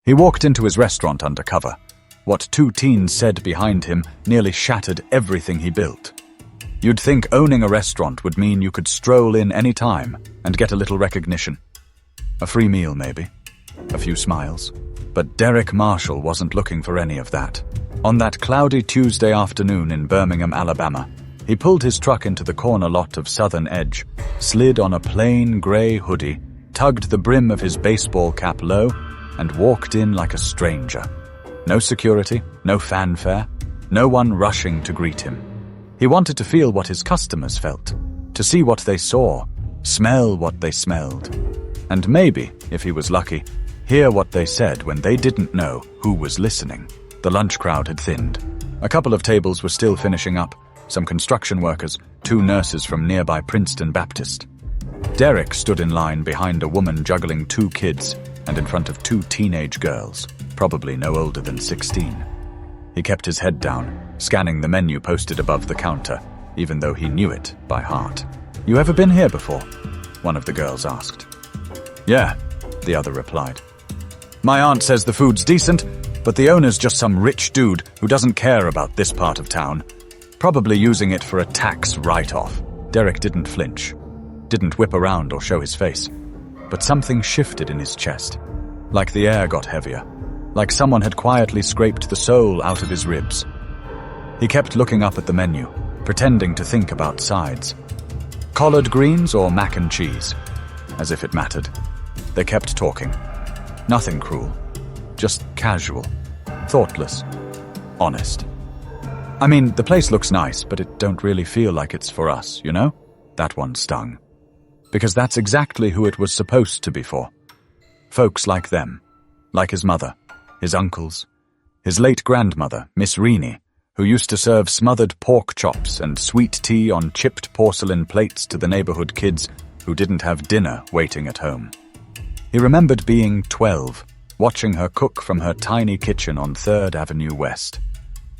He walked into his restaurant Undercover. What two teens said behind him nearly shattered everything he built. You'd think owning a restaurant would mean you could stroll in any time and get a little recognition. A free meal, maybe. A few smiles. But Derek Marshall wasn't looking for any of that. On that cloudy Tuesday afternoon in Birmingham, Alabama, he pulled his truck into the corner lot of Southern Edge, slid on a plain gray hoodie, tugged the brim of his baseball cap low, and walked in like a stranger. No security, no fanfare, no one rushing to greet him. He wanted to feel what his customers felt, to see what they saw, smell what they smelled, and maybe, if he was lucky, hear what they said when they didn't know who was listening. The lunch crowd had thinned. A couple of tables were still finishing up, some construction workers, two nurses from nearby Princeton Baptist. Derek stood in line behind a woman juggling two kids and in front of two teenage girls, probably no older than 16. He kept his head down, scanning the menu posted above the counter, even though he knew it by heart. "You ever been here before?" one of the girls asked. "Yeah," the other replied. "My aunt says the food's decent, but the owner's just some rich dude who doesn't care about this part of town. Probably using it for a tax write-off." Derek didn't flinch, didn't whip around or show his face, but something shifted in his chest, like the air got heavier, like someone had quietly scraped the soul out of his ribs. He kept looking up at the menu, pretending to think about sides. Collard greens or mac and cheese? As if it mattered. They kept talking. Nothing cruel. Just casual. Thoughtless. Honest. "I mean, the place looks nice, but it don't really feel like it's for us, you know?" That one stung. Because that's exactly who it was supposed to be for. Folks like them. Like his mother, his uncles, his late grandmother, Miss Reaney, who used to serve smothered pork chops and sweet tea on chipped porcelain plates to the neighborhood kids who didn't have dinner waiting at home. He remembered being 12, watching her cook from her tiny kitchen on 3rd Avenue West.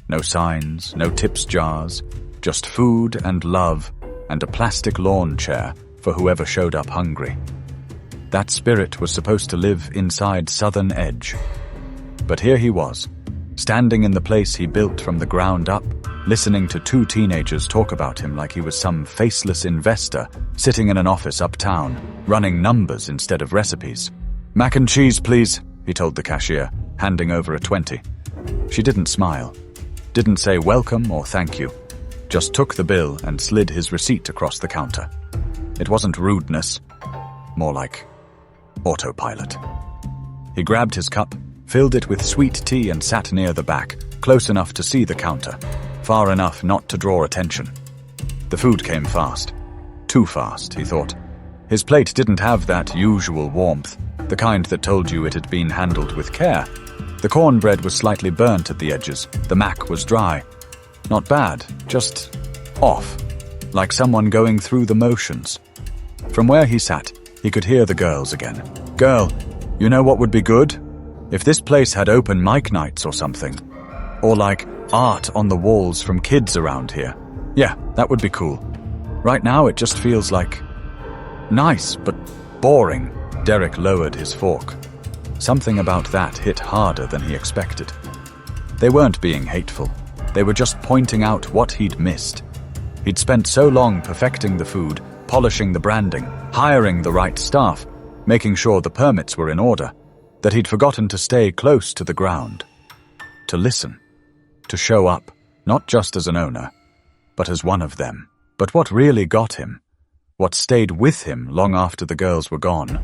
No signs, no tips jars, just food and love and a plastic lawn chair for whoever showed up hungry. That spirit was supposed to live inside Southern Edge. But here he was, standing in the place he built from the ground up, listening to two teenagers talk about him like he was some faceless investor sitting in an office uptown, running numbers instead of recipes. "Mac and cheese, please," he told the cashier, handing over a 20. She didn't smile, didn't say welcome or thank you, just took the bill and slid his receipt across the counter. It wasn't rudeness, more like autopilot. He grabbed his cup, filled it with sweet tea and sat near the back, close enough to see the counter, far enough not to draw attention. The food came fast. Too fast, he thought. His plate didn't have that usual warmth, the kind that told you it had been handled with care. The cornbread was slightly burnt at the edges, the mac was dry. Not bad, just off, like someone going through the motions. From where he sat, he could hear the girls again. "Girl, you know what would be good? If this place had open mic nights or something. Or like art on the walls from kids around here. Yeah, that would be cool. Right now it just feels like nice, but boring." Derek lowered his fork. Something about that hit harder than he expected. They weren't being hateful. They were just pointing out what he'd missed. He'd spent so long perfecting the food, polishing the branding, hiring the right staff, making sure the permits were in order, that he'd forgotten to stay close to the ground. To listen. To show up, not just as an owner, but as one of them. But what really got him, what stayed with him long after the girls were gone,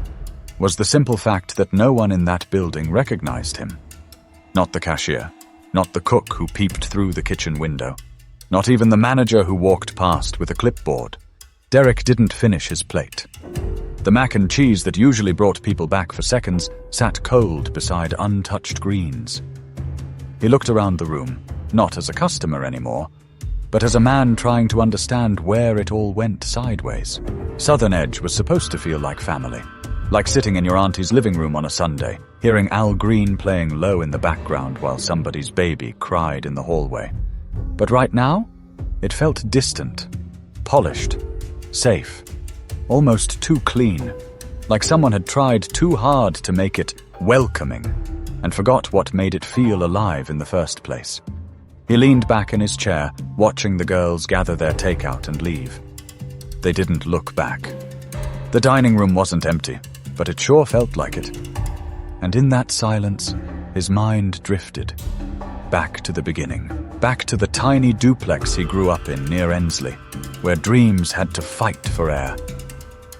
was the simple fact that no one in that building recognized him. Not the cashier, not the cook who peeped through the kitchen window, not even the manager who walked past with a clipboard. Derek didn't finish his plate. The mac and cheese that usually brought people back for seconds sat cold beside untouched greens. He looked around the room, not as a customer anymore, but as a man trying to understand where it all went sideways. Southern Edge was supposed to feel like family, like sitting in your auntie's living room on a Sunday, hearing Al Green playing low in the background while somebody's baby cried in the hallway. But right now, it felt distant, polished, safe, almost too clean, like someone had tried too hard to make it welcoming. and forgot what made it feel alive in the first place. He leaned back in his chair, watching the girls gather their takeout and leave. They didn't look back. The dining room wasn't empty, but it sure felt like it. And in that silence, his mind drifted. Back to the beginning. Back to the tiny duplex he grew up in near Ensley, where dreams had to fight for air.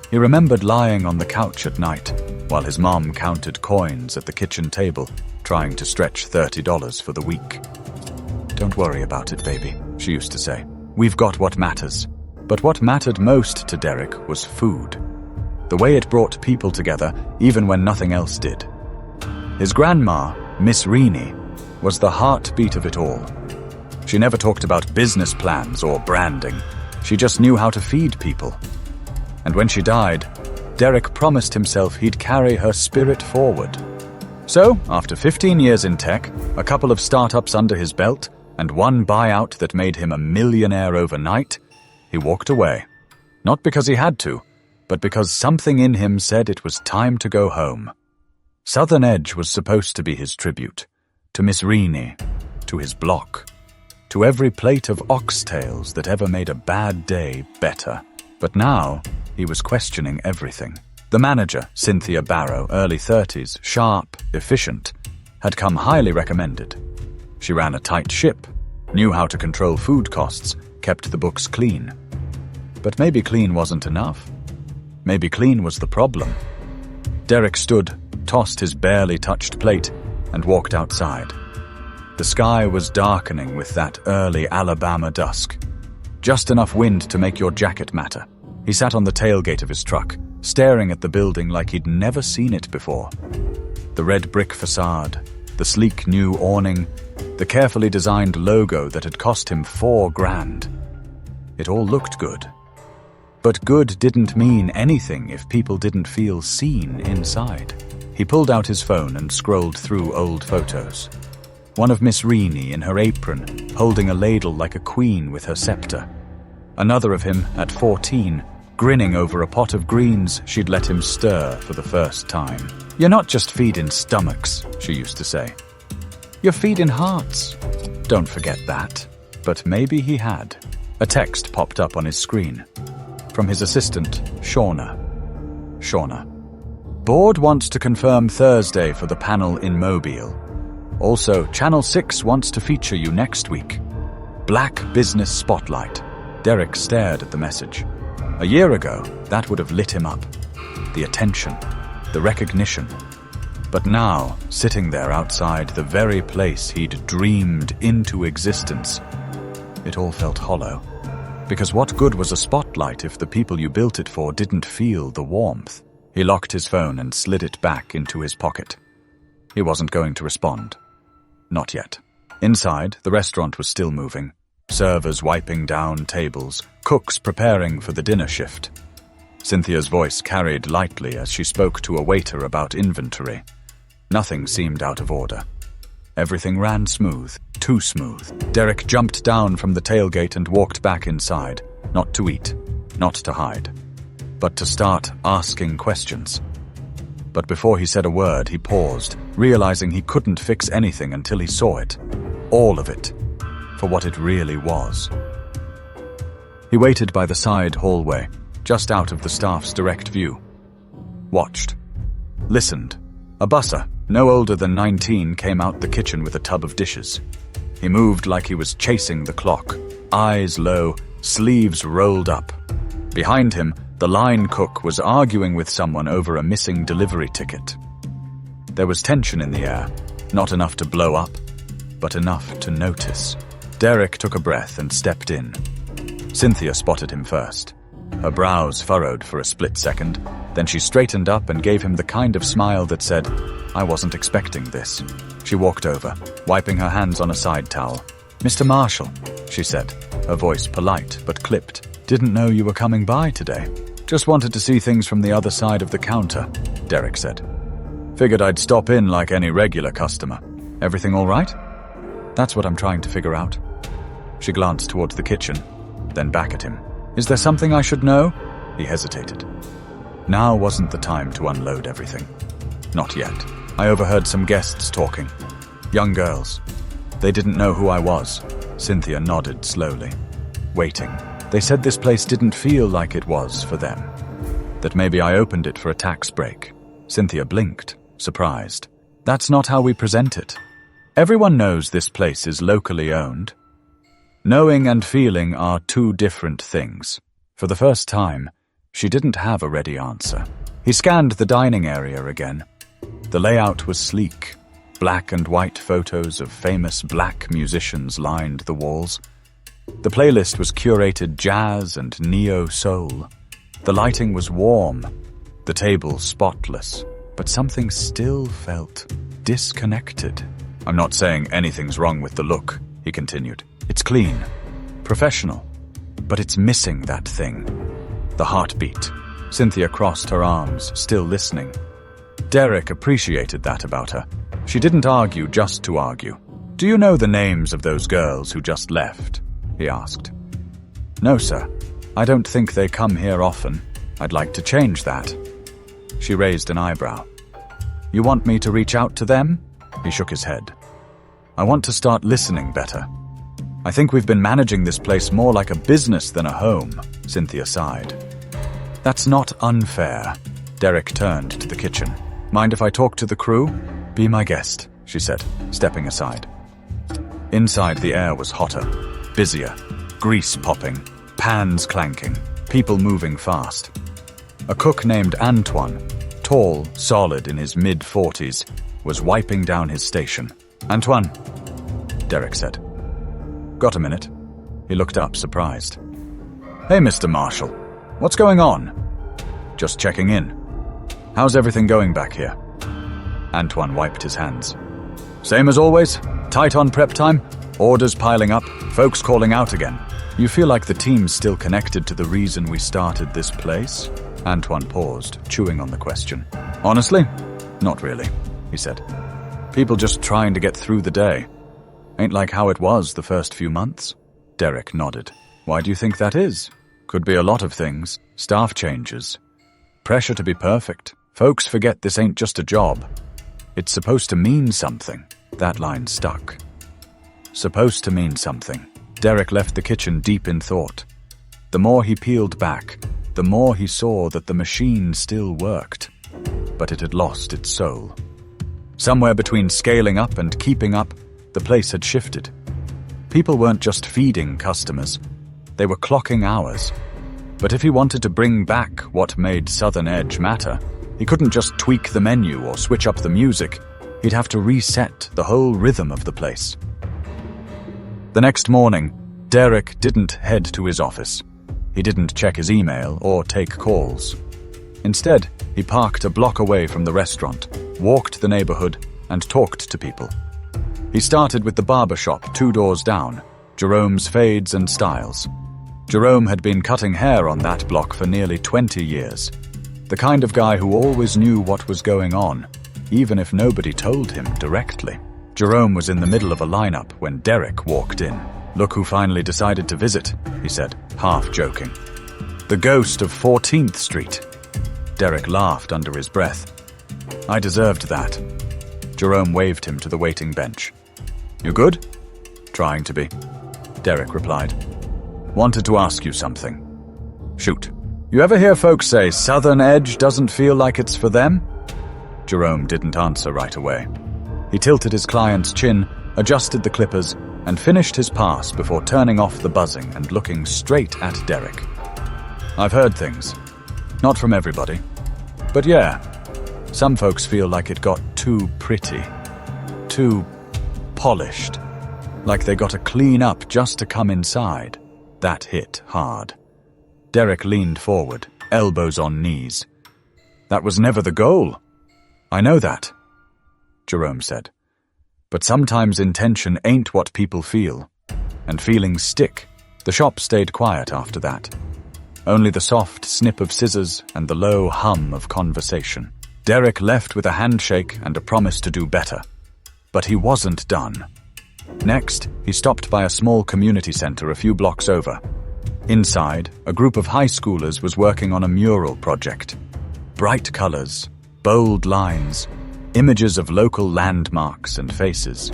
He remembered lying on the couch at night, while his mom counted coins at the kitchen table, trying to stretch $30 for the week. "Don't worry about it, baby," she used to say. "We've got what matters." But what mattered most to Derek was food. The way it brought people together, even when nothing else did. His grandma, Miss Reaney, was the heartbeat of it all. She never talked about business plans or branding. She just knew how to feed people. And when she died, Derek promised himself he'd carry her spirit forward. So, after 15 years in tech, a couple of startups under his belt, and one buyout that made him a millionaire overnight, he walked away. Not because he had to, but because something in him said it was time to go home. Southern Edge was supposed to be his tribute. To Miss Reaney, to his block, to every plate of oxtails that ever made a bad day better. But now, he was questioning everything. The manager, Cynthia Barrow, early 30s, sharp, efficient, had come highly recommended. She ran a tight ship, knew how to control food costs, kept the books clean. But maybe clean wasn't enough. Maybe clean was the problem. Derek stood, tossed his barely touched plate, and walked outside. The sky was darkening with that early Alabama dusk. Just enough wind to make your jacket matter. He sat on the tailgate of his truck, staring at the building like he'd never seen it before. The red brick facade, the sleek new awning, the carefully designed logo that had cost him $4,000. It all looked good. But good didn't mean anything if people didn't feel seen inside. He pulled out his phone and scrolled through old photos. One of Miss Reaney in her apron, holding a ladle like a queen with her scepter. Another of him, at 14, grinning over a pot of greens she'd let him stir for the first time. "You're not just feeding stomachs," she used to say. "You're feeding hearts." Don't forget that. But maybe he had. A text popped up on his screen. From his assistant, Shauna. Shauna. "Board wants to confirm Thursday for the panel in Mobile. Also, Channel 6 wants to feature you next week. Black Business Spotlight." Derek stared at the message. A year ago, that would have lit him up. The attention, the recognition. But now, sitting there outside the very place he'd dreamed into existence, it all felt hollow. Because what good was a spotlight if the people you built it for didn't feel the warmth? He locked his phone and slid it back into his pocket. He wasn't going to respond. Not yet. Inside, the restaurant was still moving. Servers wiping down tables, cooks preparing for the dinner shift. Cynthia's voice carried lightly as she spoke to a waiter about inventory. Nothing seemed out of order. Everything ran smooth, too smooth. Derek jumped down from the tailgate and walked back inside, not to eat, not to hide, but to start asking questions. But before he said a word, he paused, realizing he couldn't fix anything until he saw it. All of it. For what it really was. He waited by the side hallway, just out of the staff's direct view. Watched. Listened. A busser, no older than 19, came out the kitchen with a tub of dishes. He moved like he was chasing the clock, eyes low, sleeves rolled up. Behind him, the line cook was arguing with someone over a missing delivery ticket. There was tension in the air, not enough to blow up, but enough to notice. Derek took a breath and stepped in. Cynthia spotted him first. Her brows furrowed for a split second, then she straightened up and gave him the kind of smile that said, "I wasn't expecting this." She walked over, wiping her hands on a side towel. "Mr. Marshall," she said, her voice polite but clipped. "Didn't know you were coming by today. Just wanted to see things from the other side of the counter," Derek said. "Figured I'd stop in like any regular customer. Everything all right?" "That's what I'm trying to figure out." She glanced towards the kitchen, then back at him. "Is there something I should know?" He hesitated. Now wasn't the time to unload everything. Not yet. I overheard some guests talking. Young girls. They didn't know who I was. Cynthia nodded slowly. Waiting. They said this place didn't feel like it was for them. That maybe I opened it for a tax break. Cynthia blinked, surprised. That's not how we present it. Everyone knows this place is locally owned. Knowing and feeling are two different things. For the first time, she didn't have a ready answer. He scanned the dining area again. The layout was sleek. Black and white photos of famous black musicians lined the walls. The playlist was curated jazz and neo-soul. The lighting was warm, the table spotless, but something still felt disconnected. I'm not saying anything's wrong with the look, he continued. It's clean, professional, but it's missing that thing. The heartbeat. Cynthia crossed her arms, still listening. Derek appreciated that about her. She didn't argue just to argue. Do you know the names of those girls who just left? He asked. No, sir. I don't think they come here often. I'd like to change that. She raised an eyebrow. You want me to reach out to them? He shook his head. I want to start listening better. I think we've been managing this place more like a business than a home, Cynthia sighed. That's not unfair. Derek turned to the kitchen. Mind if I talk to the crew? Be my guest, she said, stepping aside. Inside the air was hotter, busier, grease popping, pans clanking, people moving fast. A cook named Antoine, tall, solid in his mid-40s, was wiping down his station. Antoine, Derek said. Got a minute? He looked up, surprised. Hey, Mr. Marshall. What's going on? Just checking in. How's everything going back here? Antoine wiped his hands. Same as always? Tight on prep time? Orders piling up? Folks calling out again? You feel like the team's still connected to the reason we started this place? Antoine paused, chewing on the question. Honestly? Not really, he said. People just trying to get through the day. Ain't like how it was the first few months. Derek nodded. Why do you think that is? Could be a lot of things. Staff changes. Pressure to be perfect. Folks forget this ain't just a job. It's supposed to mean something. That line stuck. Supposed to mean something. Derek left the kitchen deep in thought. The more he peeled back, the more he saw that the machine still worked. But it had lost its soul. Somewhere between scaling up and keeping up, the place had shifted. People weren't just feeding customers. They were clocking hours. But if he wanted to bring back what made Southern Edge matter, he couldn't just tweak the menu or switch up the music. He'd have to reset the whole rhythm of the place. The next morning, Derek didn't head to his office. He didn't check his email or take calls. Instead, he parked a block away from the restaurant, walked the neighborhood, and talked to people. He started with the barber shop 2 doors down, Jerome's Fades and Styles. Jerome had been cutting hair on that block for nearly 20 years. The kind of guy who always knew what was going on, even if nobody told him directly. Jerome was in the middle of a lineup when Derek walked in. Look who finally decided to visit, he said, half joking. The ghost of 14th Street. Derek laughed under his breath. I deserved that. Jerome waved him to the waiting bench. You good? Trying to be, Derek replied. Wanted to ask you something. Shoot. You ever hear folks say Southern Edge doesn't feel like it's for them? Jerome didn't answer right away. He tilted his client's chin, adjusted the clippers, and finished his pass before turning off the buzzing and looking straight at Derek. I've heard things. Not from everybody. But yeah, some folks feel like it got too pretty. Too polished. Like they got to clean up just to come inside. That hit hard. Derek leaned forward, elbows on knees. That was never the goal. I know that, Jerome said. But sometimes intention ain't what people feel. And feelings stick. The shop stayed quiet after that. Only the soft snip of scissors and the low hum of conversation. Derek left with a handshake and a promise to do better. But he wasn't done. Next, he stopped by a small community center a few blocks over. Inside, a group of high schoolers was working on a mural project. Bright colors, bold lines, images of local landmarks and faces.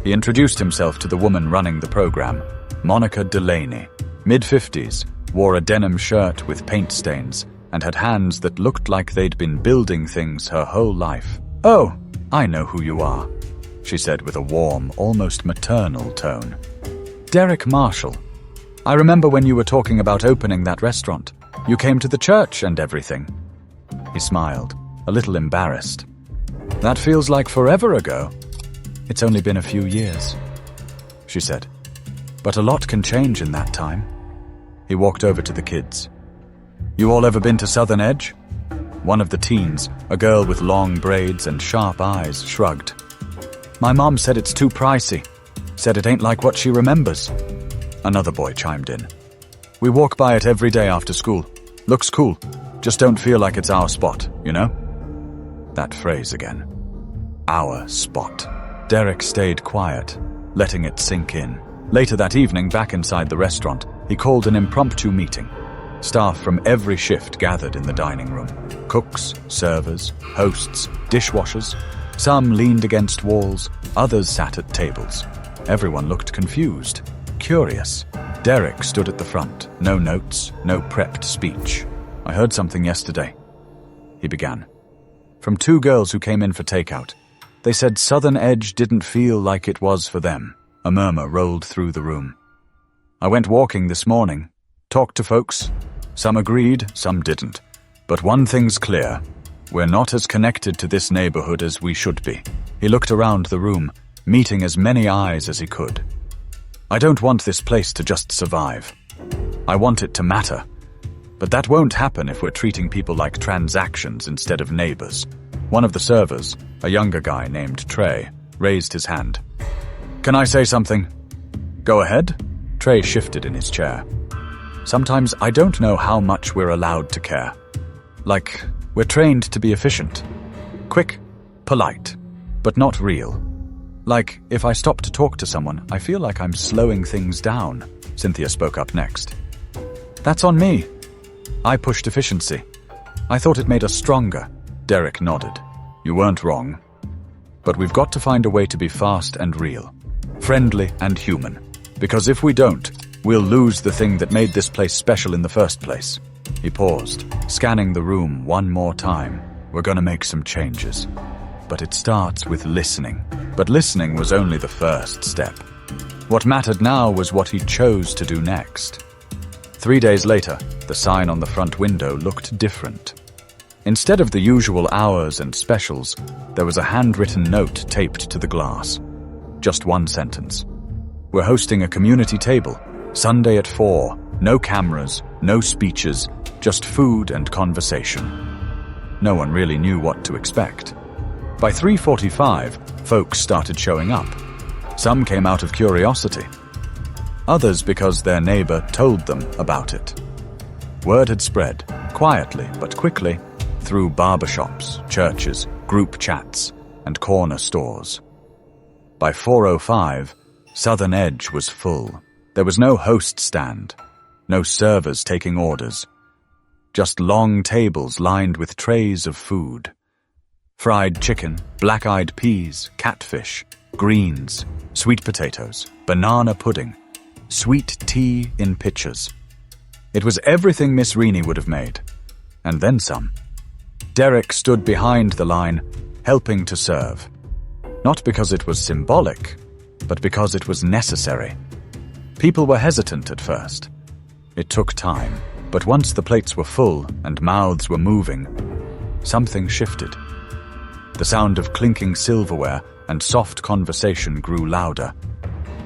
He introduced himself to the woman running the program, Monica Delaney, mid-50s, wore a denim shirt with paint stains, and had hands that looked like they'd been building things her whole life. "Oh, I know who you are," she said with a warm, almost maternal tone. "Derek Marshall. I remember when you were talking about opening that restaurant. You came to the church and everything." He smiled, a little embarrassed. "That feels like forever ago." "It's only been a few years," she said. "But a lot can change in that time." He walked over to the kids. "You all ever been to Southern Edge?" One of the teens, a girl with long braids and sharp eyes, shrugged. "My mom said it's too pricey. Said it ain't like what she remembers." Another boy chimed in. "We walk by it every day after school. Looks cool. Just don't feel like it's our spot, you know?" That phrase again. Our spot. Derek stayed quiet, letting it sink in. Later that evening, back inside the restaurant, he called an impromptu meeting. Staff from every shift gathered in the dining room. Cooks, servers, hosts, dishwashers. Some leaned against walls, others sat at tables. Everyone looked confused, curious. Derek stood at the front, no notes, no prepped speech. "I heard something yesterday," he began. "From two girls who came in for takeout. They said Southern Edge didn't feel like it was for them." A murmur rolled through the room. "I went walking this morning, talked to folks. Some agreed, some didn't. But one thing's clear. We're not as connected to this neighborhood as we should be." He looked around the room, meeting as many eyes as he could. "I don't want this place to just survive. I want it to matter. But that won't happen if we're treating people like transactions instead of neighbors." One of the servers, a younger guy named Trey, raised his hand. "Can I say something?" "Go ahead." Trey shifted in his chair. "Sometimes I don't know how much we're allowed to care. Like, we're trained to be efficient. Quick, polite, but not real. Like, if I stop to talk to someone, I feel like I'm slowing things down." Cynthia spoke up next. "That's on me. I pushed efficiency. I thought it made us stronger." Derek nodded. "You weren't wrong. But we've got to find a way to be fast and real, friendly and human. Because if we don't, we'll lose the thing that made this place special in the first place." He paused, scanning the room one more time. "We're gonna make some changes. But it starts with listening." But listening was only the first step. What mattered now was what he chose to do next. 3 days later, the sign on the front window looked different. Instead of the usual hours and specials, there was a handwritten note taped to the glass. Just one sentence. "We're hosting a community table. Sunday at 4. No cameras, no speeches, just food and conversation." No one really knew what to expect. By 3:45, folks started showing up. Some came out of curiosity. Others because their neighbor told them about it. Word had spread, quietly but quickly, through barbershops, churches, group chats, and corner stores. By 4:05, Southern Edge was full. There was no host stand, no servers taking orders. Just long tables lined with trays of food. Fried chicken, black-eyed peas, catfish, greens, sweet potatoes, banana pudding, sweet tea in pitchers. It was everything Miss Reaney would have made, and then some. Derek stood behind the line, helping to serve. Not because it was symbolic, but because it was necessary. People were hesitant at first. It took time, but once the plates were full and mouths were moving, something shifted. The sound of clinking silverware and soft conversation grew louder,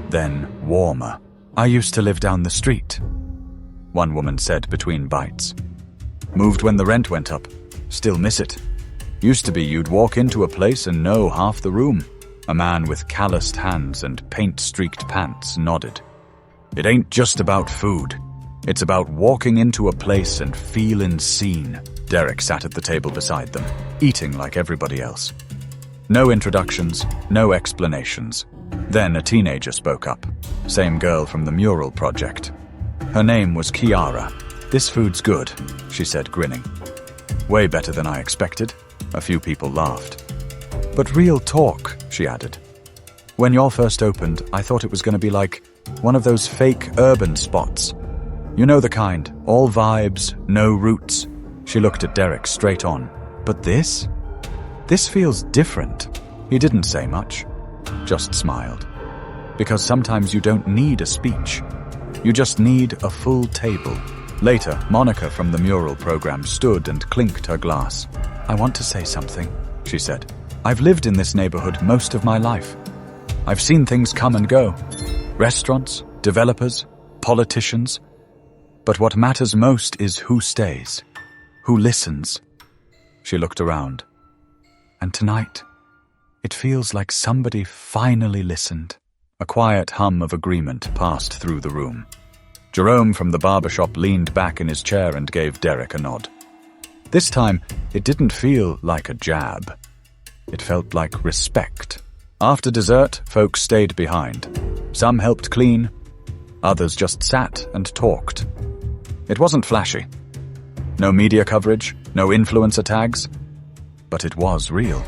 then warmer. "I used to live down the street," one woman said between bites. "Moved when the rent went up. Still miss it. Used to be you'd walk into a place and know half the room." A man with calloused hands and paint-streaked pants nodded. "It ain't just about food. It's about walking into a place and feeling seen." Derek sat at the table beside them, eating like everybody else. No introductions, no explanations. Then a teenager spoke up. Same girl from the mural project. Her name was Kiara. "This food's good," she said, grinning. "Way better than I expected." A few people laughed. But real talk, she added. When y'all first opened, I thought it was going to be like one of those fake urban spots. You know the kind, all vibes, no roots. She looked at Derek straight on. But this? This feels different. He didn't say much, just smiled. Because sometimes you don't need a speech. You just need a full table. Later, Monica from the mural program stood and clinked her glass. I want to say something, she said. I've lived in this neighborhood most of my life. I've seen things come and go. Restaurants, developers, politicians. But what matters most is who stays, who listens. She looked around. And tonight, it feels like somebody finally listened. A quiet hum of agreement passed through the room. Jerome from the barbershop leaned back in his chair and gave Derek a nod. This time, it didn't feel like a jab. It felt like respect. After dessert, folks stayed behind. Some helped clean, others just sat and talked. It wasn't flashy. No media coverage, no influencer tags, but it was real.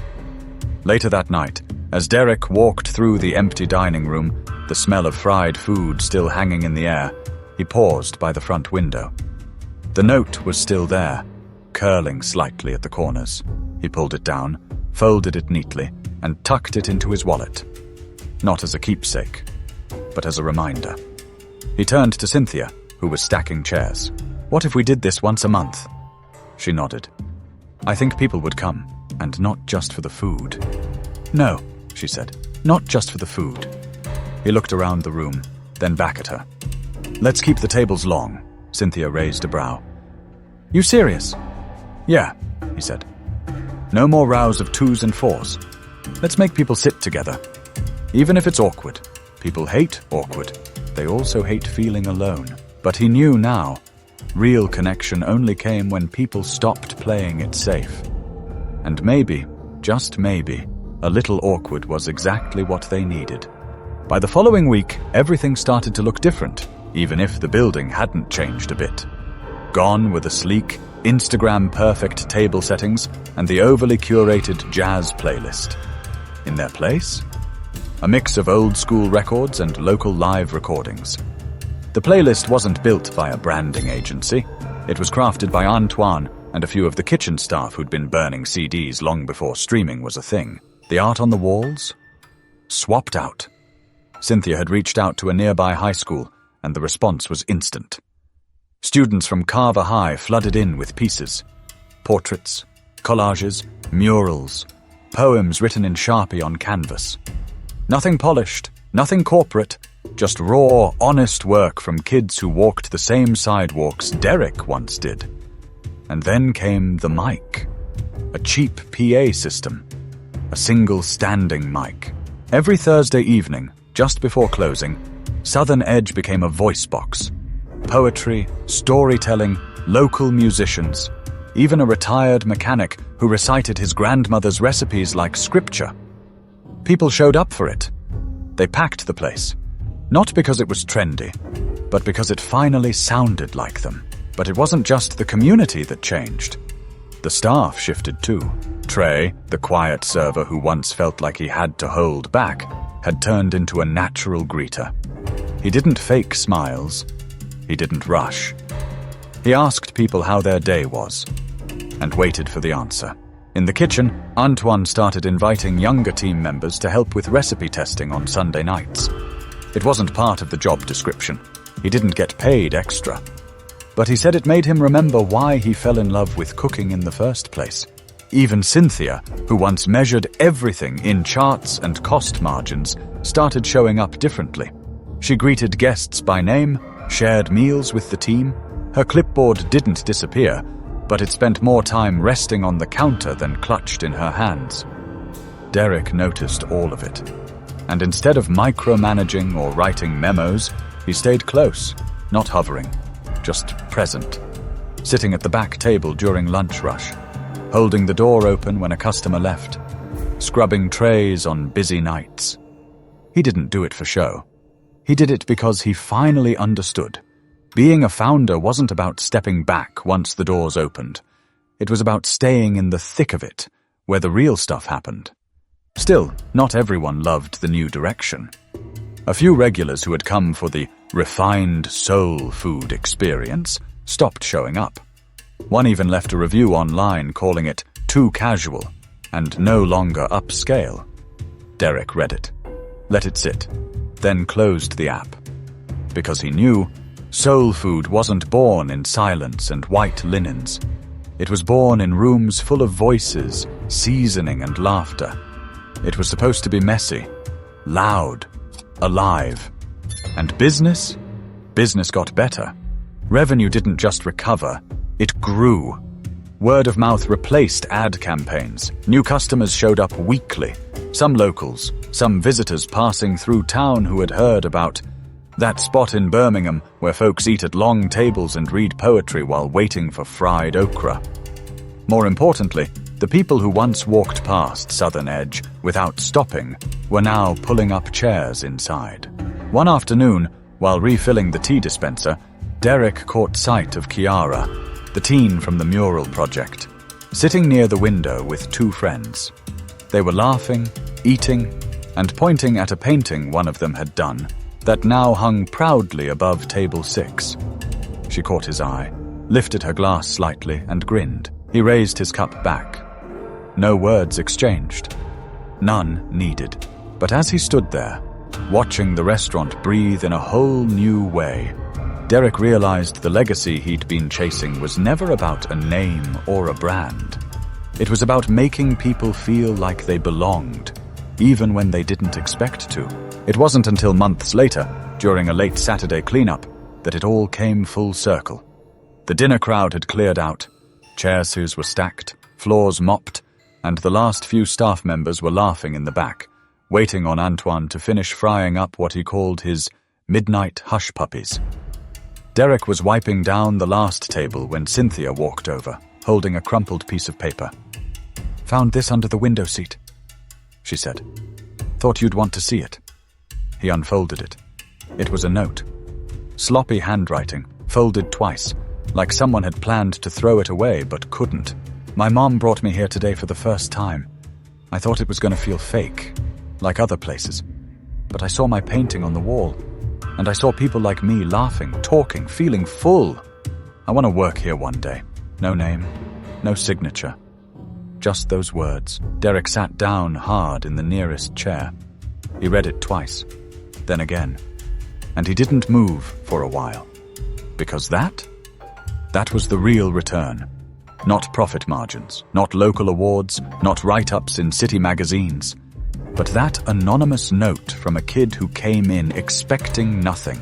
Later that night, as Derek walked through the empty dining room, the smell of fried food still hanging in the air, he paused by the front window. The note was still there, curling slightly at the corners. He pulled it down, folded it neatly, and tucked it into his wallet. Not as a keepsake, but as a reminder. He turned to Cynthia, who was stacking chairs. What if we did this once a month? She nodded. I think people would come, and not just for the food. No, she said, not just for the food. He looked around the room, then back at her. Let's keep the tables long, Cynthia raised a brow. You serious? Yeah, he said. No more rows of 2s and 4s. Let's make people sit together. Even if it's awkward. People hate awkward. They also hate feeling alone. But he knew now, real connection only came when people stopped playing it safe. And maybe, just maybe, a little awkward was exactly what they needed. By the following week, everything started to look different, even if the building hadn't changed a bit. Gone were the sleek, Instagram-perfect table settings and the overly curated jazz playlist. In their place, a mix of old-school records and local live recordings. The playlist wasn't built by a branding agency. It was crafted by Antoine and a few of the kitchen staff who'd been burning CDs long before streaming was a thing. The art on the walls? Swapped out. Cynthia had reached out to a nearby high school, and the response was instant. Students from Carver High flooded in with pieces. Portraits, collages, murals, poems written in Sharpie on canvas. Nothing polished, nothing corporate, just raw, honest work from kids who walked the same sidewalks Derek once did. And then came the mic. A cheap PA system. A single standing mic. Every Thursday evening, just before closing, Southern Edge became a voice box. Poetry, storytelling, local musicians, even a retired mechanic who recited his grandmother's recipes like scripture. People showed up for it. They packed the place. Not because it was trendy, but because it finally sounded like them. But it wasn't just the community that changed. The staff shifted too. Trey, the quiet server who once felt like he had to hold back, had turned into a natural greeter. He didn't fake smiles. He didn't rush. He asked people how their day was, and waited for the answer. In the kitchen, Antoine started inviting younger team members to help with recipe testing on Sunday nights. It wasn't part of the job description. He didn't get paid extra. But he said it made him remember why he fell in love with cooking in the first place. Even Cynthia, who once measured everything in charts and cost margins, started showing up differently. She greeted guests by name, shared meals with the team. Her clipboard didn't disappear, but it spent more time resting on the counter than clutched in her hands. Derek noticed all of it. And instead of micromanaging or writing memos, he stayed close, not hovering, just present, sitting at the back table during lunch rush, holding the door open when a customer left, scrubbing trays on busy nights. He didn't do it for show. He did it because he finally understood. Being a founder wasn't about stepping back once the doors opened. It was about staying in the thick of it, where the real stuff happened. Still, not everyone loved the new direction. A few regulars who had come for the refined soul food experience stopped showing up. One even left a review online calling it too casual and no longer upscale. Derek read it, let it sit, then closed the app. Because he knew soul food wasn't born in silence and white linens. It was born in rooms full of voices, seasoning and laughter. It was supposed to be messy, loud, alive. And business? Business got better. Revenue didn't just recover, it grew. Word of mouth replaced ad campaigns. New customers showed up weekly. Some locals, some visitors passing through town who had heard about that spot in Birmingham where folks eat at long tables and read poetry while waiting for fried okra. More importantly, the people who once walked past Southern Edge without stopping were now pulling up chairs inside. One afternoon, while refilling the tea dispenser, Derek caught sight of Kiara, the teen from the mural project, sitting near the window with two friends. They were laughing, eating, and pointing at a painting one of them had done that now hung proudly above table 6. She caught his eye, lifted her glass slightly, and grinned. He raised his cup back. No words exchanged. None needed. But as he stood there, watching the restaurant breathe in a whole new way, Derek realized the legacy he'd been chasing was never about a name or a brand. It was about making people feel like they belonged, even when they didn't expect to. It wasn't until months later, during a late Saturday cleanup, that it all came full circle. The dinner crowd had cleared out. Chairs were stacked, floors mopped, and the last few staff members were laughing in the back, waiting on Antoine to finish frying up what he called his midnight hush puppies. Derek was wiping down the last table when Cynthia walked over, holding a crumpled piece of paper. "Found this under the window seat," she said. "Thought you'd want to see it." He unfolded it. It was a note. Sloppy handwriting, folded twice, like someone had planned to throw it away but couldn't. "My mom brought me here today for the first time. I thought it was going to feel fake, like other places. But I saw my painting on the wall, and I saw people like me laughing, talking, feeling full. I want to work here one day. No name, no signature. Just those words." Derek sat down hard in the nearest chair. He read it twice, then again, and he didn't move for a while. Because that was the real return. Not profit margins, not local awards, not write-ups in city magazines, but that anonymous note from a kid who came in expecting nothing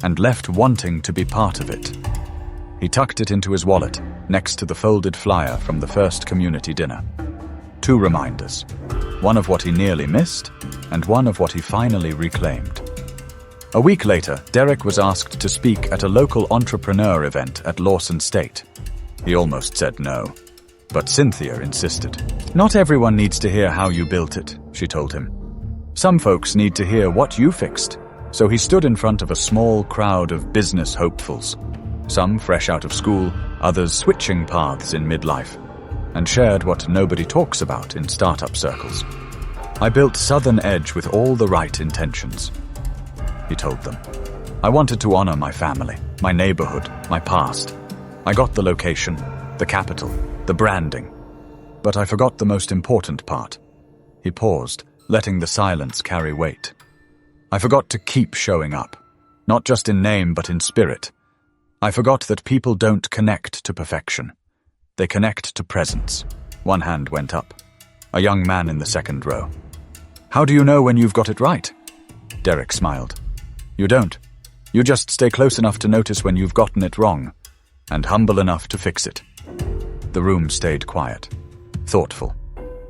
and left wanting to be part of it. He tucked it into his wallet, next to the folded flyer from the first community dinner. 2 reminders, one of what he nearly missed, and one of what he finally reclaimed. A week later, Derek was asked to speak at a local entrepreneur event at Lawson State. He almost said no, but Cynthia insisted. "Not everyone needs to hear how you built it," she told him. "Some folks need to hear what you fixed." So he stood in front of a small crowd of business hopefuls, some fresh out of school, others switching paths in midlife, and shared what nobody talks about in startup circles. "I built Southern Edge with all the right intentions," he told them. "I wanted to honor my family, my neighborhood, my past. I got the location, the capital, the branding. But I forgot the most important part." He paused, letting the silence carry weight. "I forgot to keep showing up, not just in name but in spirit. I forgot that people don't connect to perfection. They connect to presence." One hand went up. A young man in the second row. "How do you know when you've got it right?" Derek smiled. "You don't. You just stay close enough to notice when you've gotten it wrong, and humble enough to fix it." The room stayed quiet, thoughtful.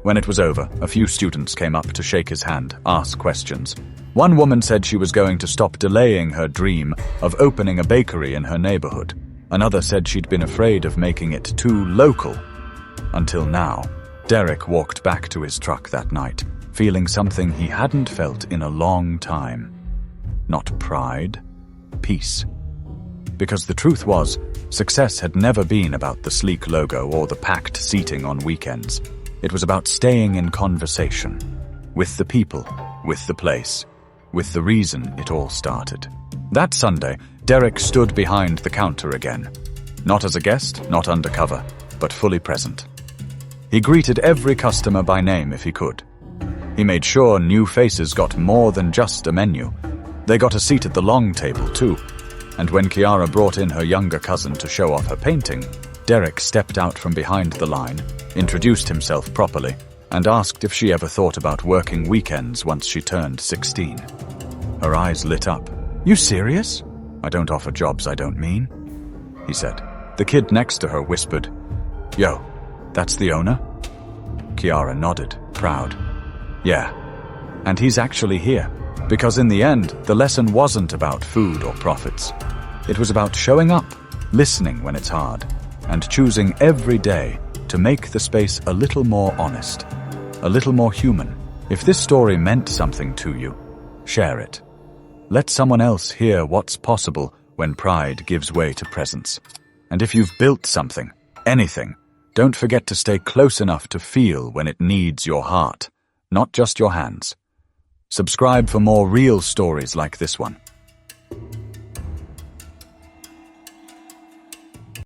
When it was over, a few students came up to shake his hand, ask questions. One woman said she was going to stop delaying her dream of opening a bakery in her neighborhood. Another said she'd been afraid of making it too local. Until now, Derek walked back to his truck that night, feeling something he hadn't felt in a long time. Not pride, peace. Because the truth was, success had never been about the sleek logo or the packed seating on weekends. It was about staying in conversation, with the people, with the place, with the reason it all started. That Sunday, Derek stood behind the counter again. Not as a guest, not undercover, but fully present. He greeted every customer by name if he could. He made sure new faces got more than just a menu. They got a seat at the long table too. And when Kiara brought in her younger cousin to show off her painting, Derek stepped out from behind the line, introduced himself properly, and asked if she ever thought about working weekends once she turned 16. Her eyes lit up. "You serious?" "I don't offer jobs I don't mean," he said. The kid next to her whispered, "Yo, that's the owner?" Kiara nodded, proud. "Yeah, and he's actually here." Because in the end, the lesson wasn't about food or profits. It was about showing up, listening when it's hard, and choosing every day to make the space a little more honest, a little more human. If this story meant something to you, share it. Let someone else hear what's possible when pride gives way to presence. And if you've built something, anything, don't forget to stay close enough to feel when it needs your heart, not just your hands. Subscribe for more real stories like this one.